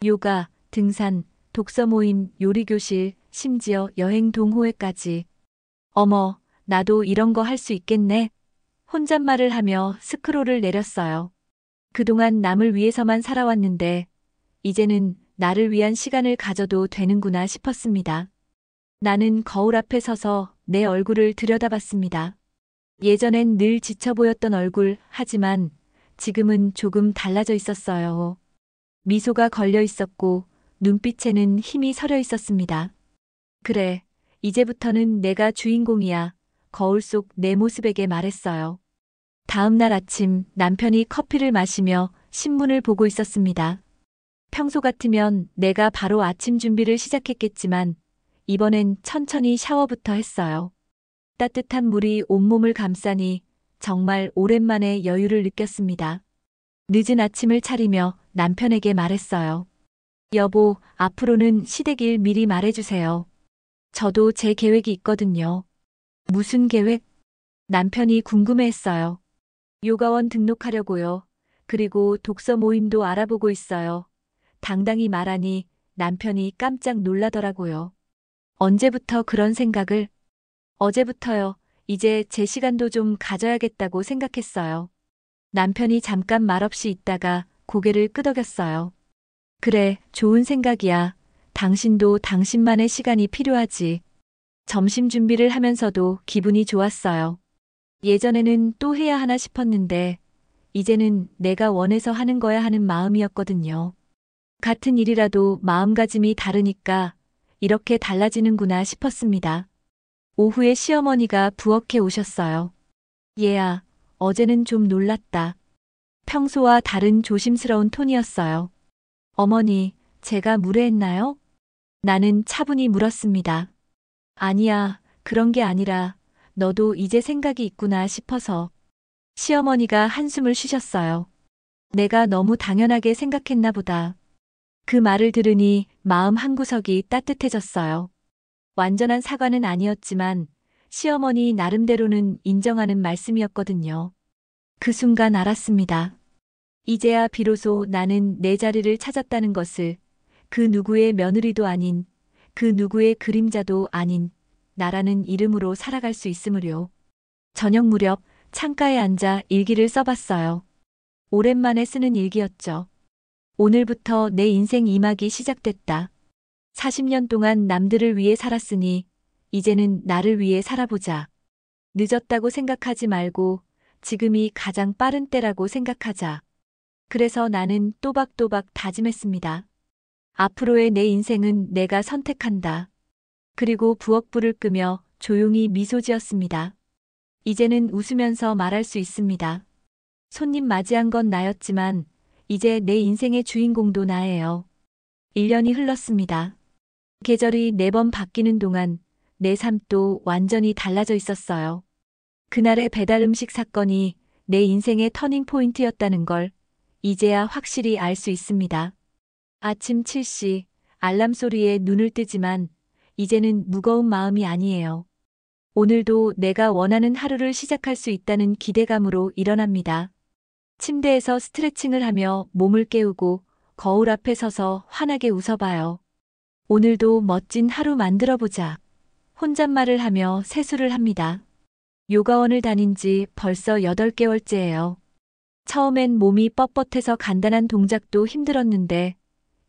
요가, 등산, 독서 모임, 요리 교실, 심지어 여행 동호회까지. 어머, 나도 이런 거 할 수 있겠네. 혼잣말을 하며 스크롤을 내렸어요. 그동안 남을 위해서만 살아왔는데 이제는 나를 위한 시간을 가져도 되는구나 싶었습니다. 나는 거울 앞에 서서 내 얼굴을 들여다봤습니다. 예전엔 늘 지쳐 보였던 얼굴, 하지만 지금은 조금 달라져 있었어요. 미소가 걸려 있었고 눈빛에는 힘이 서려 있었습니다. 그래, 이제부터는 내가 주인공이야. 거울 속 내 모습에게 말했어요. 다음 날 아침 남편이 커피를 마시며 신문을 보고 있었습니다. 평소 같으면 내가 바로 아침 준비를 시작했겠지만 이번엔 천천히 샤워부터 했어요. 따뜻한 물이 온몸을 감싸니 정말 오랜만에 여유를 느꼈습니다. 늦은 아침을 차리며 남편에게 말했어요. 여보, 앞으로는 시댁일 미리 말해주세요. 저도 제 계획이 있거든요. 무슨 계획? 남편이 궁금해했어요. 요가원 등록하려고요. 그리고 독서 모임도 알아보고 있어요. 당당히 말하니 남편이 깜짝 놀라더라고요. 언제부터 그런 생각을? 어제부터요. 이제 제 시간도 좀 가져야겠다고 생각했어요. 남편이 잠깐 말없이 있다가 고개를 끄덕였어요. 그래, 좋은 생각이야. 당신도 당신만의 시간이 필요하지. 점심 준비를 하면서도 기분이 좋았어요. 예전에는 또 해야 하나 싶었는데 이제는 내가 원해서 하는 거야 하는 마음이었거든요. 같은 일이라도 마음가짐이 다르니까 이렇게 달라지는구나 싶었습니다. 오후에 시어머니가 부엌에 오셨어요. 얘야, 어제는 좀 놀랐다. 평소와 다른 조심스러운 톤이었어요. 어머니, 제가 무례했나요? 나는 차분히 물었습니다. 아니야, 그런 게 아니라 너도 이제 생각이 있구나 싶어서. 시어머니가 한숨을 쉬셨어요. 내가 너무 당연하게 생각했나 보다. 그 말을 들으니 마음 한구석이 따뜻해졌어요. 완전한 사과는 아니었지만 시어머니 나름대로는 인정하는 말씀이었거든요. 그 순간 알았습니다. 이제야 비로소 나는 내 자리를 찾았다는 것을, 그 누구의 며느리도 아닌, 그 누구의 그림자도 아닌 나라는 이름으로 살아갈 수 있으므려. 저녁 무렵 창가에 앉아 일기를 써봤어요. 오랜만에 쓰는 일기였죠. 오늘부터 내 인생 2막이 시작됐다. 40년 동안 남들을 위해 살았으니 이제는 나를 위해 살아보자. 늦었다고 생각하지 말고 지금이 가장 빠른 때라고 생각하자. 그래서 나는 또박또박 다짐했습니다. 앞으로의 내 인생은 내가 선택한다. 그리고 부엌불을 끄며 조용히 미소 지었습니다. 이제는 웃으면서 말할 수 있습니다. 손님 맞이한 건 나였지만 이제 내 인생의 주인공도 나예요. 1년이 흘렀습니다. 계절이 4번 바뀌는 동안 내 삶도 완전히 달라져 있었어요. 그날의 배달 음식 사건이 내 인생의 터닝 포인트였다는 걸 이제야 확실히 알 수 있습니다. 아침 7시 알람 소리에 눈을 뜨지만 이제는 무거운 마음이 아니에요. 오늘도 내가 원하는 하루를 시작할 수 있다는 기대감으로 일어납니다. 침대에서 스트레칭을 하며 몸을 깨우고 거울 앞에 서서 환하게 웃어봐요. 오늘도 멋진 하루 만들어보자. 혼잣말을 하며 세수를 합니다. 요가원을 다닌 지 벌써 8개월째예요. 처음엔 몸이 뻣뻣해서 간단한 동작도 힘들었는데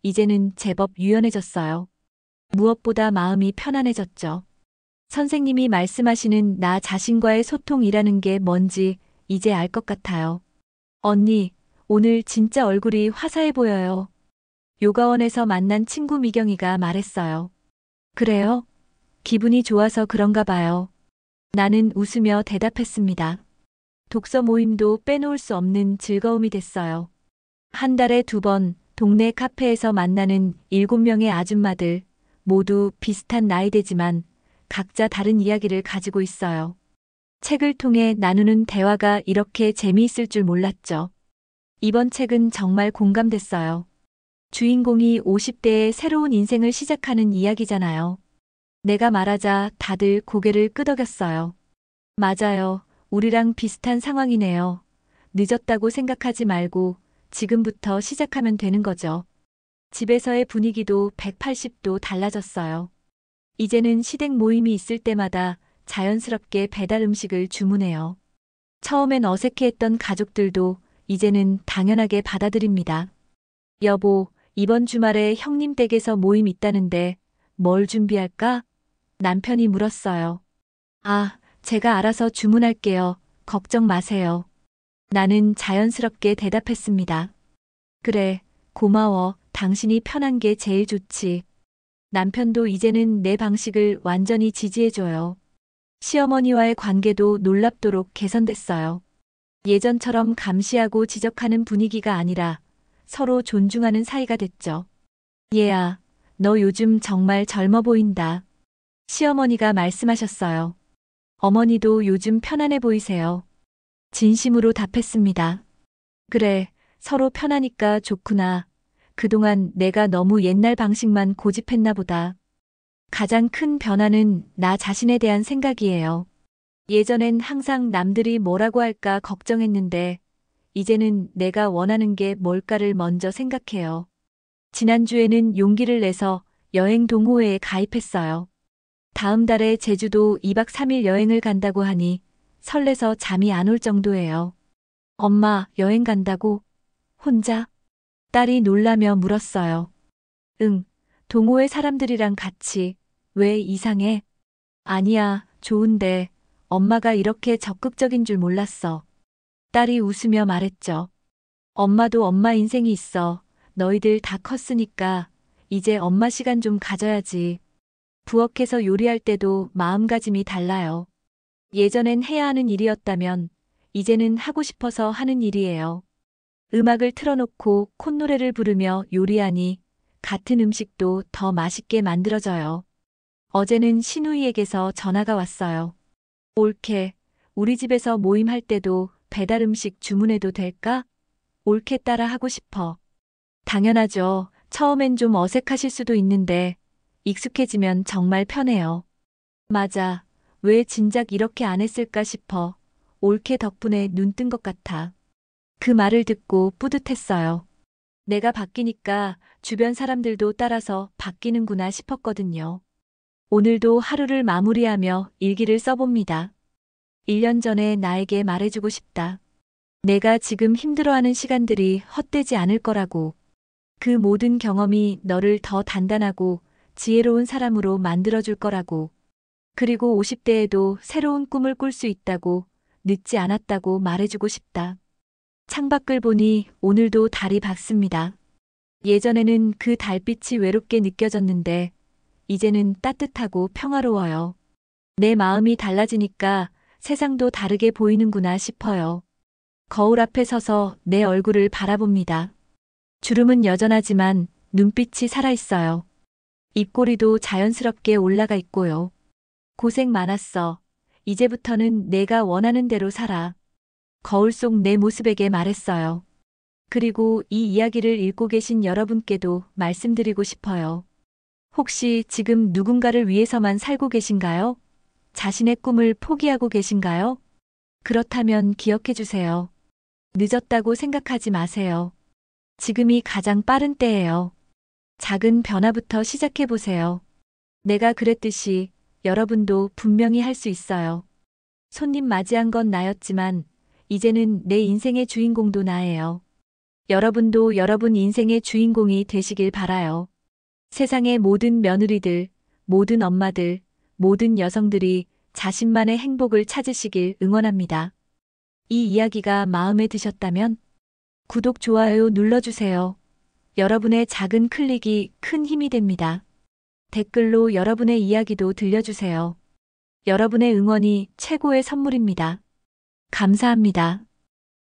이제는 제법 유연해졌어요. 무엇보다 마음이 편안해졌죠. 선생님이 말씀하시는 나 자신과의 소통이라는 게 뭔지 이제 알 것 같아요. 언니, 오늘 진짜 얼굴이 화사해 보여요. 요가원에서 만난 친구 미경이가 말했어요. 그래요? 기분이 좋아서 그런가 봐요. 나는 웃으며 대답했습니다. 독서 모임도 빼놓을 수 없는 즐거움이 됐어요. 한 달에 2번 동네 카페에서 만나는 7명의 아줌마들, 모두 비슷한 나이대지만 각자 다른 이야기를 가지고 있어요. 책을 통해 나누는 대화가 이렇게 재미있을 줄 몰랐죠. 이번 책은 정말 공감됐어요. 주인공이 50대의 새로운 인생을 시작하는 이야기잖아요. 내가 말하자 다들 고개를 끄덕였어요. 맞아요. 우리랑 비슷한 상황이네요. 늦었다고 생각하지 말고 지금부터 시작하면 되는 거죠. 집에서의 분위기도 180도 달라졌어요. 이제는 시댁 모임이 있을 때마다 자연스럽게 배달 음식을 주문해요. 처음엔 어색해했던 가족들도 이제는 당연하게 받아들입니다. 여보, 이번 주말에 형님 댁에서 모임 있다는데 뭘 준비할까? 남편이 물었어요. 아, 제가 알아서 주문할게요. 걱정 마세요. 나는 자연스럽게 대답했습니다. 그래, 고마워. 당신이 편한 게 제일 좋지. 남편도 이제는 내 방식을 완전히 지지해줘요. 시어머니와의 관계도 놀랍도록 개선됐어요. 예전처럼 감시하고 지적하는 분위기가 아니라 서로 존중하는 사이가 됐죠. 얘야, 너 요즘 정말 젊어 보인다. 시어머니가 말씀하셨어요. 어머니도 요즘 편안해 보이세요. 진심으로 답했습니다. 그래, 서로 편하니까 좋구나. 그동안 내가 너무 옛날 방식만 고집했나 보다. 가장 큰 변화는 나 자신에 대한 생각이에요. 예전엔 항상 남들이 뭐라고 할까 걱정했는데 이제는 내가 원하는 게 뭘까를 먼저 생각해요. 지난주에는 용기를 내서 여행 동호회에 가입했어요. 다음 달에 제주도 2박 3일 여행을 간다고 하니 설레서 잠이 안 올 정도예요. 엄마, 여행 간다고? 혼자? 딸이 놀라며 물었어요. 응, 동호회 사람들이랑 같이. 왜 이상해? 아니야, 좋은데 엄마가 이렇게 적극적인 줄 몰랐어. 딸이 웃으며 말했죠. 엄마도 엄마 인생이 있어. 너희들 다 컸으니까 이제 엄마 시간 좀 가져야지. 부엌에서 요리할 때도 마음가짐이 달라요. 예전엔 해야 하는 일이었다면 이제는 하고 싶어서 하는 일이에요. 음악을 틀어놓고 콧노래를 부르며 요리하니 같은 음식도 더 맛있게 만들어져요. 어제는 신우이에게서 전화가 왔어요. 올케, 우리 집에서 모임할 때도 배달 음식 주문해도 될까? 옳게 따라 하고 싶어. 당연하죠. 처음엔 좀 어색하실 수도 있는데 익숙해지면 정말 편해요. 맞아. 왜 진작 이렇게 안 했을까 싶어. 옳게 덕분에 눈 뜬 것 같아. 그 말을 듣고 뿌듯했어요. 내가 바뀌니까 주변 사람들도 따라서 바뀌는구나 싶었거든요. 오늘도 하루를 마무리하며 일기를 써봅니다. 1년 전에 나에게 말해주고 싶다. 내가 지금 힘들어하는 시간들이 헛되지 않을 거라고. 그 모든 경험이 너를 더 단단하고 지혜로운 사람으로 만들어줄 거라고. 그리고 50대에도 새로운 꿈을 꿀 수 있다고, 늦지 않았다고 말해주고 싶다. 창밖을 보니 오늘도 달이 밝습니다. 예전에는 그 달빛이 외롭게 느껴졌는데 이제는 따뜻하고 평화로워요. 내 마음이 달라지니까 세상도 다르게 보이는구나 싶어요. 거울 앞에 서서 내 얼굴을 바라봅니다. 주름은 여전하지만 눈빛이 살아있어요. 입꼬리도 자연스럽게 올라가 있고요. 고생 많았어. 이제부터는 내가 원하는 대로 살아. 거울 속 내 모습에게 말했어요. 그리고 이 이야기를 읽고 계신 여러분께도 말씀드리고 싶어요. 혹시 지금 누군가를 위해서만 살고 계신가요? 자신의 꿈을 포기하고 계신가요? 그렇다면 기억해 주세요. 늦었다고 생각하지 마세요. 지금이 가장 빠른 때예요. 작은 변화부터 시작해 보세요. 내가 그랬듯이 여러분도 분명히 할 수 있어요. 손님 맞이한 건 나였지만 이제는 내 인생의 주인공도 나예요. 여러분도 여러분 인생의 주인공이 되시길 바라요. 세상의 모든 며느리들, 모든 엄마들, 모든 여성들이 자신만의 행복을 찾으시길 응원합니다. 이 이야기가 마음에 드셨다면 구독, 좋아요 눌러주세요. 여러분의 작은 클릭이 큰 힘이 됩니다. 댓글로 여러분의 이야기도 들려주세요. 여러분의 응원이 최고의 선물입니다. 감사합니다.